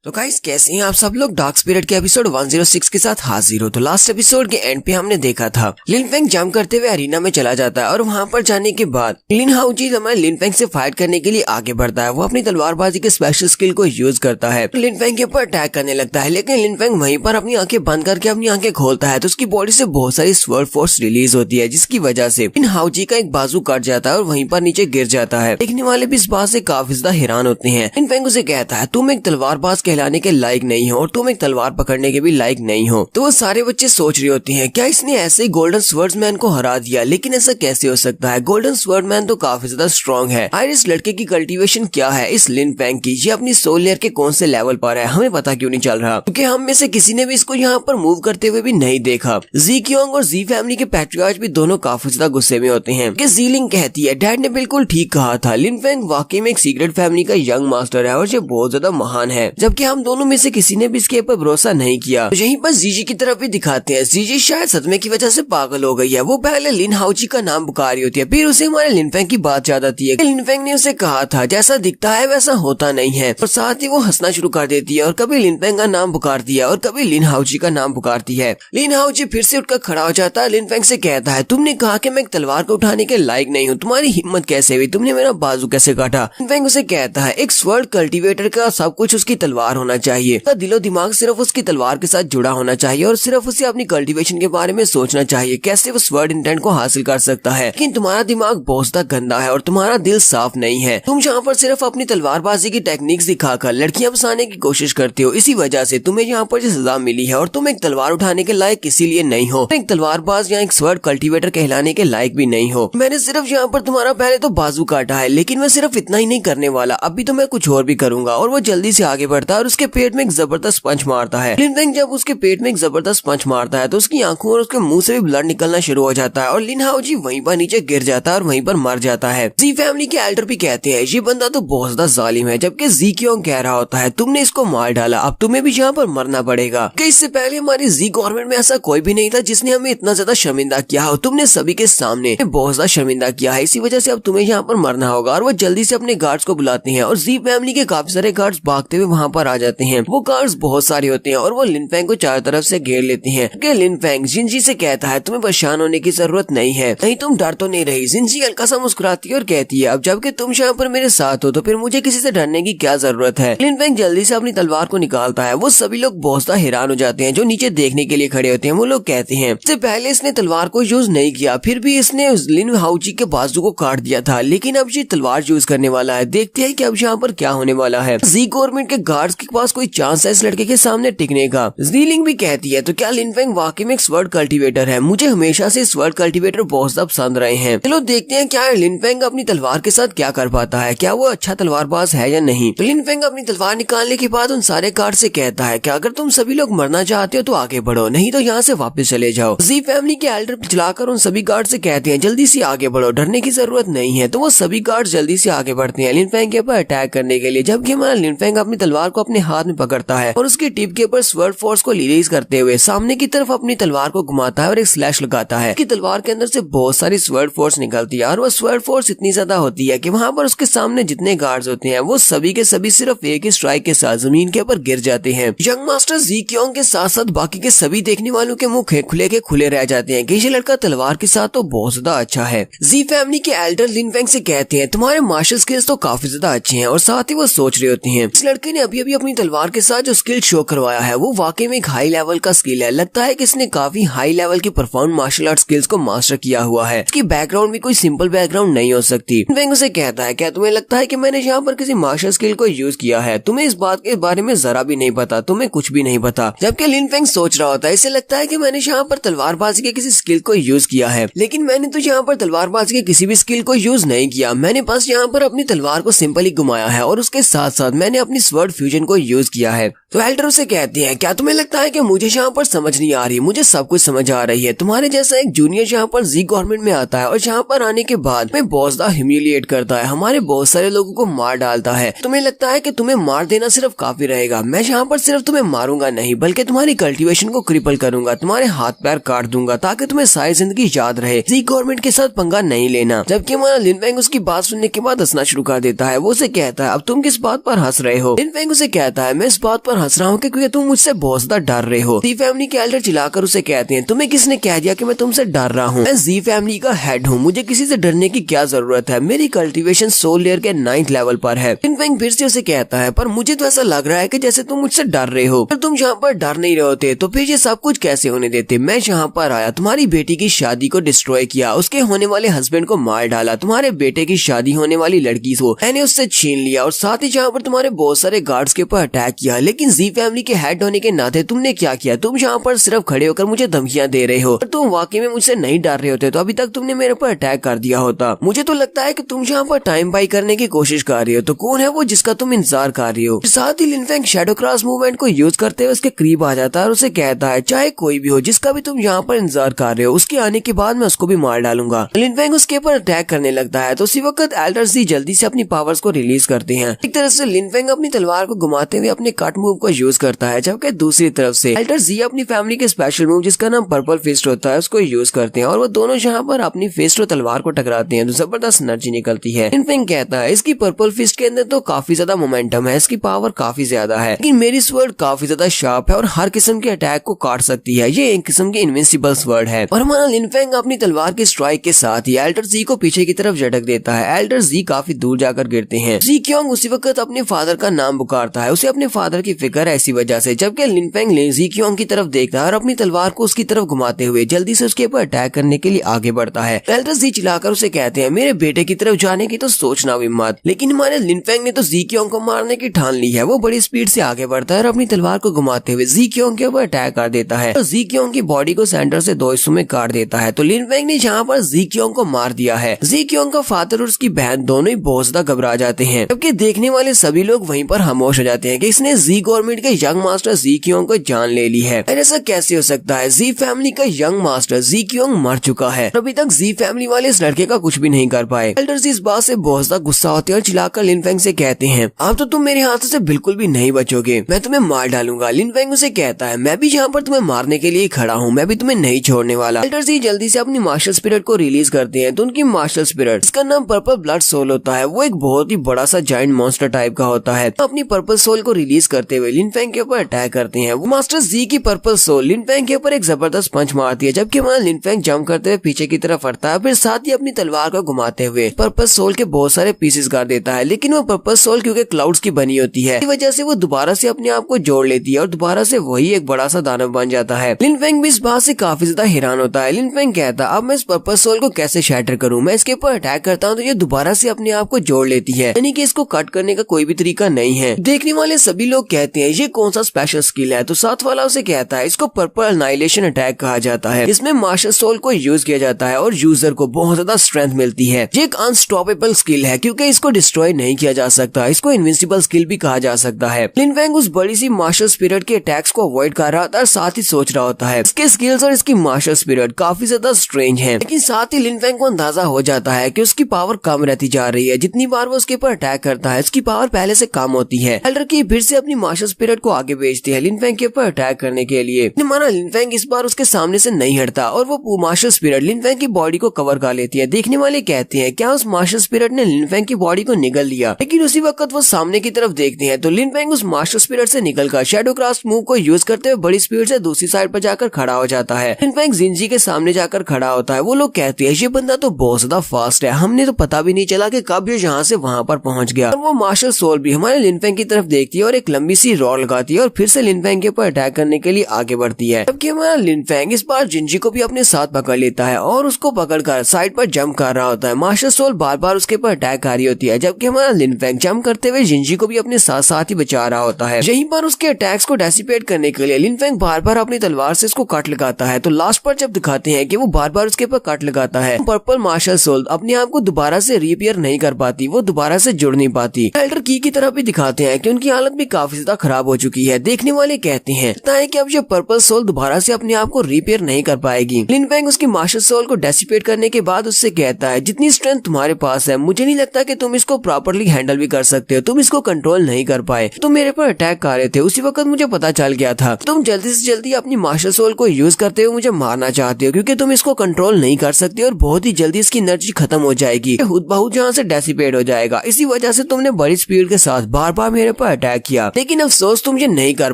तो गाइस कैसे हैं आप सब लोग। डार्क स्पिरिट के एपिसोड 106 के साथ हाजिर हो। तो लास्ट एपिसोड के एंड पे हमने देखा था लिन फेंग जंप करते हुए अरीना में चला जाता है और वहां पर जाने के बाद लिन हाउजी हमारे लिन फेंग से फाइट करने के लिए आगे बढ़ता है। वो अपनी तलवारबाजी के स्पेशल स्किल को यूज करता है, लिन फेंग के ऊपर अटैक करने लगता है। लेकिन लिन फेंग वहीं पर अपनी आंखें बंद करके अपनी आंखें खोलता है तो उसकी बॉडी से बहुत सारी स्वर्ड फोर्स रिलीज होती है, जिसकी वजह से लिन हाउजी का एक बाजू कट जाता है और वहीं पर नीचे गिर जाता है। देखने वाले भी इस बात से काफी ज्यादा हैरान होते हैं। लिन फेंग उसे कहता है तुम एक तलवारबाज कहलाने के लायक नहीं हो और तुम एक तलवार पकड़ने के भी लायक नहीं हो। तो वो सारे बच्चे सोच रहे होते हैं क्या इसने ऐसे ही गोल्डन स्वर्ड्समैन को हरा दिया, लेकिन ऐसा कैसे हो सकता है। गोल्डन स्वर्डमैन तो काफी ज्यादा स्ट्रॉन्ग है। इस लड़के की कल्टीवेशन क्या है इस लिन फेंग की, ये अपनी सोल लेयर के कौन से लेवल पर है हमें पता क्यों नहीं चल रहा, क्योंकि हम में से किसी ने भी इसको यहाँ पर मूव करते हुए भी नहीं देखा। जी क्योंग और जी फैमिली के पैट्रियार्च भी दोनों काफी ज्यादा गुस्से में होते हैं कि जीलिंग कहती है डैड ने बिल्कुल ठीक कहा था, लिन फेंग वाकई में एक सीक्रेट फैमिली का यंग मास्टर है और ये बहुत ज्यादा महान है, जबकि हम दोनों में से किसी ने भी इसके ऊपर भरोसा नहीं किया। तो यहीं पर जीजी की तरफ भी दिखाते हैं। जीजी शायद सदमे की वजह से पागल हो गई है। वो पहले लिन हाउजी का नाम पुकार रही होती है, फिर उसे हमारे लिन फेंग की बात याद आती है। लिन फेंग ने उसे कहा था जैसा दिखता है वैसा होता नहीं है, और साथ ही वो हंसना शुरू कर देती है और कभी लिन फेंग का नाम पुकारती है और कभी लिन हाउजी का नाम पुकारती है। लिन हाउजी फिर से उठकर खड़ा हो जाता है, लिन फेंग से कहता है तुमने कहा कि मैं एक तलवार को उठाने के लायक नहीं हूँ, तुम्हारी हिम्मत कैसे हुई, तुमने मेरा बाजू कैसे काटा। लिन फेंग उसे कहता है एक स्वर्ड कल्टीवेटर का सब कुछ उसकी तलवार होना चाहिए, दिलो दिमाग सिर्फ उसकी तलवार के साथ जुड़ा होना चाहिए और सिर्फ उसे अपनी कल्टीवेशन के बारे में सोचना चाहिए कैसे वो स्वर्ड इंटेंट को हासिल कर सकता है। लेकिन तुम्हारा दिमाग बहुत ज्यादा गंदा है और तुम्हारा दिल साफ नहीं है। तुम यहाँ पर सिर्फ अपनी तलवारबाजी की टेक्निक्स दिखाकर लड़कियां फंसाने की कोशिश करते हो, इसी वजह से तुम्हें यहाँ पर जो सजा मिली है और तुम एक तलवार उठाने के लायक इसीलिए नहीं हो, एक तलवारबाज या एक स्वर्ड कल्टीवेटर कहलाने के लायक भी नहीं हो। मैंने सिर्फ यहाँ पर तुम्हारा पहले तो बाजू काटा है, लेकिन मैं सिर्फ इतना ही नहीं करने वाला, अभी तो मैं कुछ और भी करूंगा। और वो जल्दी से आगे बढ़ता है और उसके पेट में एक जबरदस्त पंच मारता है। लिन फेंग जब उसके पेट में एक जबरदस्त पंच मारता है तो उसकी आंखों और उसके मुंह से भी ब्लड निकलना शुरू हो जाता है और लिन हाउजी वहीं पर नीचे गिर जाता है और वहीं पर मर जाता है। जी फैमिली के एल्डर भी कहते हैं ये बंदा तो बहुत ज्यादा जालिम है, जबकि जी क्योंग कह रहा होता है तुमने इसको मार डाला, अब तुम्हें भी यहाँ पर मरना पड़ेगा, कि इससे पहले हमारी जी गवर्नमेंट में ऐसा कोई भी नहीं था जिसने हमें इतना ज्यादा शर्मिंदा किया हो, तुमने सभी के सामने बहुत ज्यादा शर्मिंदा किया है, इसी वजह से अब तुम्हें यहाँ पर मरना होगा। और वो जल्दी से अपने गार्ड्स को बुलाते हैं और जी फैमिली के काफी सारे गार्ड्स भागते हुए वहाँ पर आ जाते हैं। वो गार्ड्स बहुत सारे होते हैं और वो लिन फेंग को चारों तरफ से घेर लेते हैं। लिन फेंग जिनजी से कहता है तुम्हें परेशान होने की जरूरत नहीं है, नहीं तुम डर तो नहीं रही। जिनजी हल्का सा मुस्कुराती है और कहती है अब जबकि तुम यहाँ पर मेरे साथ हो तो फिर मुझे किसी से डरने की क्या जरूरत है। लिन फेंग जल्दी से अपनी तलवार को निकालता है। वो सभी लोग बहुत ज्यादा हैरान हो जाते हैं जो नीचे देखने के लिए खड़े होते हैं। वो लोग कहते हैं इससे पहले इसने तलवार को यूज नहीं किया, फिर भी इसने लिन हाउजी के बाजू को काट दिया था, लेकिन अब ये तलवार यूज करने वाला है। देखते हैं कि अब यहाँ पर क्या होने वाला है। जी गवर्नमेंट के गार्ड्स के पास कोई चांस है इस लड़के के सामने टिकने का। जीलिंग भी कहती है तो क्या लिन फेंग वाकई में एक स्वर्ड कल्टीवेटर है, मुझे हमेशा से स्वर्ड कल्टीवेटर बहुत ज्यादा पसंद रहे हैं। चलो देखते हैं क्या लिन फेंग अपनी तलवार के साथ क्या कर पाता है, क्या वो अच्छा तलवारबाज है या नहीं। तो लिन फेंग अपनी तलवार निकालने के बाद उन सारे गार्ड से कहता है कि अगर तुम सभी लोग मरना चाहते हो तो आगे बढ़ो, नहीं तो यहाँ से वापस चले जाओ। जी फैमिली के एल्डर चलाकर उन सभी गार्ड से कहते हैं जल्दी से आगे बढ़ो, डरने की जरूरत नहीं है। तो वो सभी गार्ड जल्दी से आगे बढ़ते हैं लिन फेंग के ऊपर अटैक करने के लिए, जबकि हमारा लिन फेंग अपनी तलवार को अपने हाथ में पकड़ता है और उसकी टिप के ऊपर स्वर्ड फोर्स को रिलीज करते हुए सामने की तरफ अपनी तलवार को घुमाता है और एक स्लैश लगाता है कि तलवार के अंदर से बहुत सारी स्वर्ड फोर्स निकलती है और वो स्वर्ड फोर्स इतनी ज्यादा होती है कि वहाँ पर उसके सामने जितने गार्ड्स होते हैं वो सभी के सभी सिर्फ एक ही स्ट्राइक के साथ जमीन के ऊपर गिर जाते हैं। यंग मास्टर जी क्योंग के साथ साथ बाकी के सभी देखने वालों के मुंह खुले रह जाते हैं कि ये लड़का तलवार के साथ तो बहुत ज्यादा अच्छा है। जी फैमिली के एल्डर लिन फेंग से कहते हैं तुम्हारे मार्शल स्किल्स तो काफी ज्यादा अच्छे हैं, और साथ ही वो सोच रहे होते हैं इस लड़के ने अभी अभी अपनी तलवार के साथ जो स्किल शो करवाया है वो वाकई में एक हाई लेवल का स्किल है। लगता है कि इसने काफी हाई लेवल की परफॉर्म मार्शल आर्ट स्किल्स को मास्टर किया हुआ है। इसकी बैकग्राउंड भी कोई सिंपल बैकग्राउंड नहीं हो सकती। लिन फेंग उसे कहता है क्या तुम्हें लगता है कि मैंने यहाँ पर किसी मार्शल स्किल को यूज किया है, तुम्हें इस बात के बारे में जरा भी नहीं पता, तुम्हें कुछ भी नहीं पता। जबकि लिन फेंग सोच रहा होता है इसे लगता है कि मैंने यहाँ पर तलवारबाजी के किसी स्किल को यूज किया है, लेकिन मैंने तो यहाँ पर तलवारबाजी के किसी भी स्किल को यूज नहीं किया, मैंने बस यहाँ पर अपनी तलवार को सिंपली घुमाया है और उसके साथ साथ मैंने अपनी स्वर्ड फ्यूजन को यूज किया है। तो एल्डर उसे कहते हैं क्या तुम्हें लगता है कि मुझे यहाँ पर समझ नहीं आ रही, मुझे सब कुछ समझ आ रही है। तुम्हारे जैसा एक जूनियर यहाँ पर जी गवर्नमेंट में आता है और यहाँ पर आने के बाद में बहुत ज्यादा ह्यूमिलिएट करता है, हमारे बहुत सारे लोगों को मार डालता है। तुम्हें लगता है कि तुम्हें मार देना सिर्फ काफी रहेगा, मैं यहाँ पर सिर्फ तुम्हें मारूंगा नहीं बल्कि तुम्हारी कल्टीवेशन को क्रिपल करूंगा, तुम्हारे हाथ पैर काट दूंगा ताकि तुम्हें सारी जिंदगी याद रहे। जी गवर्नमेंट के साथ पंगा नहीं लेना। जबकि हमारा लिन फेंग उसकी बात सुनने के बाद हंसना शुरू कर देता है। वो उसे कहता है अब तुम किस बात पर हंस रहे हो। लिन फेंग उसे कहता है मैं इस बात पर हंस रहा हूँ क्योंकि तुम मुझसे बहुत ज्यादा डर रहे हो। जी फैमिली के एल्डर चिल्लाकर उसे कहते हैं तुम्हें किसने कह दिया कि मैं तुमसे डर रहा हूँ? मैं जी फैमिली का हेड हूँ, मुझे किसी से डरने की क्या जरूरत है? मेरी कल्टीवेशन सोल लेयर के 9th लेवल पर है। लिन फेंग फिर से उसे कहता है पर मुझे तो ऐसा लग रहा है कि जैसे तुम मुझसे डर रहे हो। अगर तुम यहाँ पर डर नहीं रहे होते तो फिर ये सब कुछ कैसे होने देते? मैं यहाँ पर आया, तुम्हारी बेटी की शादी को डिस्ट्रॉय किया, उसके होने वाले हस्बैंड को मार डाला, तुम्हारे बेटे की शादी होने वाली लड़की को मैंने उससे छीन लिया और साथ ही जहाँ पर तुम्हारे बहुत सारे गार्ड्स के ऊपर अटैक किया। लेकिन जी फैमिली के हेड होने के नाते तुमने क्या किया? तुम यहाँ पर सिर्फ खड़े होकर मुझे धमकियां दे रहे हो। तुम वाकई में मुझसे नहीं डर रहे होते तो अभी तक तुमने मेरे पर अटैक कर दिया होता। मुझे तो लगता है कि तुम यहाँ पर टाइम बाई करने की कोशिश कर रही हो। तो कौन है वो जिसका तुम इंतजार कर रही हो? साथ ही लिन फेंग शैडो क्रॉस मूवमेंट को यूज करते हुए उसके करीब आ जाता है और उसे कहता है चाहे कोई भी हो, जिसका भी तुम यहाँ पर इंतजार कर रहे हो, उसके आने के बाद मैं उसको भी मार डालूंगा। लिन फेंग उसके ऊपर अटैक करने लगता है तो उसी वक्त एल्डर जी जल्दी से अपनी पावर्स को रिलीज करते हैं। एक तरफ से लिन फेंग अपनी तलवार को घुमाते हुए अपने कट मूव को यूज करता है, जबकि दूसरी तरफ से एल्डर जी अपनी फैमिली के स्पेशल मूव जिसका नाम पर्पल फिस्ट होता है उसको यूज करते हैं और वो दोनों यहाँ पर अपनी फिस्ट और तलवार को टकराते हैं तो जबरदस्त एनर्जी निकलती है। लिन फेंग कहता है इसकी पर्पल फिस्ट के अंदर तो काफी ज्यादा मोमेंटम है, इसकी पावर काफी ज्यादा है, लेकिन मेरी स्वर्ड काफी ज्यादा शार्प है और हर किस्म के अटैक को काट सकती है। ये एक किस्म की इनविंसिबल स्वर्ड है। और हमारा लिन फेंग अपनी तलवार के स्ट्राइक के साथ ही एल्डर जी को पीछे की तरफ झटक देता है। एल्डर जी काफी दूर जाकर गिरते हैं। जी क्योंग उसी वक्त अपने फादर का नाम पुकारता है, उसे अपने फादर की फिक्र है इसी वजह से। जबकि लिन फेंग जी क्योंग की तरफ देखता है और अपनी तलवार को उसकी तरफ घुमाते हुए जल्दी से उसके ऊपर अटैक करने के लिए आगे बढ़ता है। एल्डर जी चिल्लाकर उसे कहते हैं मेरे बेटे की तरफ जाने की तो सोचना भी मत। लेकिन हमारे लिन फेंग ने तो जी क्योंग को मारने की ठान ली है। वो बड़ी स्पीड से आगे बढ़ता है और अपनी तलवार को घुमाते हुए जी क्योंग के ऊपर अटैक कर देता है और जी क्योंग की बॉडी को सेंटर से 2 हिस्सों में काट देता है। तो लिन फेंग ने जहाँ पर जी क्योंग को मार दिया है। जी क्योंग का फादर और उसकी बहन दोनों ही बहुत ज्यादा घबरा जाते हैं, जबकि देखने वाले सभी लोग वहीं पर खामोश हो जाते हैं कि इसने जी गवर्नमेंट के यंग मास्टर जी क्योंग को जान ले ली है। ऐसा कैसे हो सकता है? जी फैमिली का यंग मास्टर जी क्योंग मर चुका है, अभी तक जी फैमिली वाले इस लड़के का कुछ भी नहीं कर पाए। एल्डर जी इस बात से बहुत ज्यादा गुस्सा होते हैं और चिल्लाकर लिन फेंग से कहते हैं अब तो तुम मेरे हाथों से बिल्कुल भी नहीं बचोगे, मैं तुम्हें मार डालूंगा। लिन फेंग उसे कहता है मैं भी यहाँ पर तुम्हें मारने के लिए खड़ा हूँ, मैं भी तुम्हें नहीं छोड़ने वाला। एल्डर जी जल्दी से अपनी मार्शल स्पिरिट को रिलीज करते हैं तो उनकी मार्शल स्पिरिट इसका नाम पर्पल ब्लड सोल होता है। वो एक बहुत ही बड़ा सा जायंट मॉन्स्टर टाइप का होता है। तो अपनी पर्पल सोल को रिलीज करते हुए लिन फेंग के ऊपर अटैक करते हैं। वो मास्टर जी की पर्पल सोल लिन फेंग के ऊपर एक जबरदस्त पंच मारती है, जबकि हमारा लिन फेंग जंप करते हुए पीछे की तरफ हटता है, फिर साथ ही अपनी तलवार को घुमाते हुए पर्पल सोल के बहुत सारे पीसेस कर देता है। लेकिन वो पर्पल सोल क्योंकि क्लाउड्स की बनी होती है, इस वजह से वो दोबारा से अपने आप को जोड़ लेती है और दोबारा से वही एक बड़ा सा दानव बन जाता है। लिन फेंग भी इस बात से काफी ज्यादा हैरान होता है। लिन फेंग कहता है अब मैं इस पर्पल सोल को कैसे शैटर करूं? मैं इसके ऊपर अटैक करता हूं तो ये दोबारा से अपने आप को जोड़ लेती है, यानी कि इसको कट करने का कोई भी तरीका नहीं है। देखने वाले सभी लोग कहते हैं ये कौन सा स्पेशल स्किल है? तो साथ वाला उसे कहता है इसको पर्पल एनाइलेशन अटैक कहा जाता है। इसमें मार्शल सोल को यूज किया जाता है और यूजर को बहुत ज्यादा स्ट्रेंथ मिलती है। ये एक अनस्टॉपेबल स्किल है क्योंकि इसको डिस्ट्रॉय नहीं किया जा सकता। इसको इनविंसिबल स्किल भी कहा जा सकता है। लिन फेंग उस बड़ी सी मार्शल स्पिरिट के अटैक्स को अवॉइड कर रहा था और साथ ही सोच रहा होता है इसके स्किल्स और इसकी मार्शल स्पिरिट काफी ज्यादा स्ट्रेंज है। लेकिन साथ ही लिन फेंग को अंदाजा हो जाता है कि उसकी पावर कम रहती जा रही है। जितनी बार वो उसके ऊपर अटैक करता है उसकी पावर पहले से कम होती है। एल्डर की फिर से अपनी मार्शल स्पिरिट को आगे भेजती है लिन फेंग के ऊपर अटैक करने के लिए। हमारा लिन फेंग इस बार उसके सामने से नहीं हटता और वो मार्शल स्पिरिट लिन फेंग की बॉडी को कवर कर लेती है। देखने वाले कहते हैं क्या उस मार्शल स्पिरिट ने लिन फेंग की बॉडी को निगल लिया? लेकिन उसी वक्त वो सामने की तरफ देखते हैं तो लिन फेंग उस मार्शल स्पिरिट से निकलकर शैडो क्रॉस मूव को यूज करते हुए बड़ी स्पीड से दूसरी साइड पर जाकर खड़ा हो जाता है। लिन फेंग जिंजी के सामने जाकर खड़ा होता है। वो लोग कहते हैं ये बंदा तो बहुत ज्यादा फास्ट है, हमने तो पता भी नहीं चला कि कब ये यहाँ से वहाँ पर पहुँच गया। और वो मार्शल सोल भी हमारे लिन फेंग की तरफ देखती है और एक लंबी सी रॉड लगाती है और फिर से लिन फेंग के ऊपर अटैक करने के लिए आगे बढ़ती है। जबकि हमारा लिन फेंग इस बार जिंजी को भी अपने साथ पकड़ लेता है और उसको पकड़कर साइड पर जंप कर रहा होता है। मार्शल सोल बार बार उसके ऊपर अटैक कर रही होती है, जबकि हमारा लिन फेंग जंप करते हुए जिंजी को भी अपने साथ साथ ही बचा रहा होता है। यहीं पर उसके अटैक्स को डेसिपेट करने के लिए लिन फेंग बार बार अपनी तलवार से इसको कट लगाता है। तो लास्ट पर जब दिखाते हैं कि वो बार बार उसके ऊपर कट लगाता है, पर्पल मार्शल सोल अपने आप को दोबारा से रिपेयर नहीं कर पाती, वो दोबारा से जुड़ नहीं पाती। एल्डर की तरफ भी दिखाते हैं कि उनकी हालत भी काफी ज्यादा खराब हो चुकी है। देखने वाले कहते हैं कि अब ये पर्पल सोल दोबारा से अपने आप को रिपेयर नहीं कर पाएगी। लिन फेंग उसकी मार्शल सोल को डेसिपेट करने के बाद उससे कहता है जितनी स्ट्रेंथ तुम्हारे पास है मुझे नहीं लगता कि तुम इसको प्रॉपर्ली हैंडल भी कर सकते हो, तुम इसको कंट्रोल नहीं कर पाए, तुम मेरे पर अटैक कर रहे थे। उसी वक्त मुझे पता चल गया था तुम जल्दी से जल्दी अपनी मार्शल सोल को यूज करते हुए मुझे मारना चाहते हो क्योंकि तुम इसको कंट्रोल नहीं कर सकते और बहुत ही जल्दी इसकी एनर्जी खत्म हो जाएगी, खुद बहुत जहाँ से डेसिपेट हो जाएगा। इसी वजह से तुमने बड़ी स्पीड के साथ बार बार मेरे पर अटैक किया, लेकिन अफसोस तुम ये नहीं कर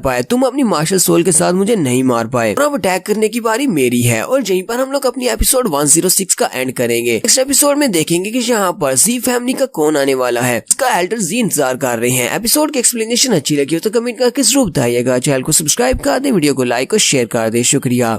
पाए, तुम अपनी मार्शल सोल के साथ मुझे नहीं मार पाए। और अब अटैक करने की बारी मेरी है और यहीं पर हम लोग अपनी एपिसोड 106 का एंड करेंगे। नेक्स्ट एपिसोड में देखेंगे कि यहाँ पर जी फैमिली का कौन आने वाला है, इसका एल्डर जी इंतजार कर रहे हैं। एपिसोड की एक्सप्लेनेशन अच्छी लगी हो तो कमेंट करके जरूर बताइएगा। चैनल को सब्सक्राइब कर दे, वीडियो को लाइक और शेयर कर दे। शुक्रिया।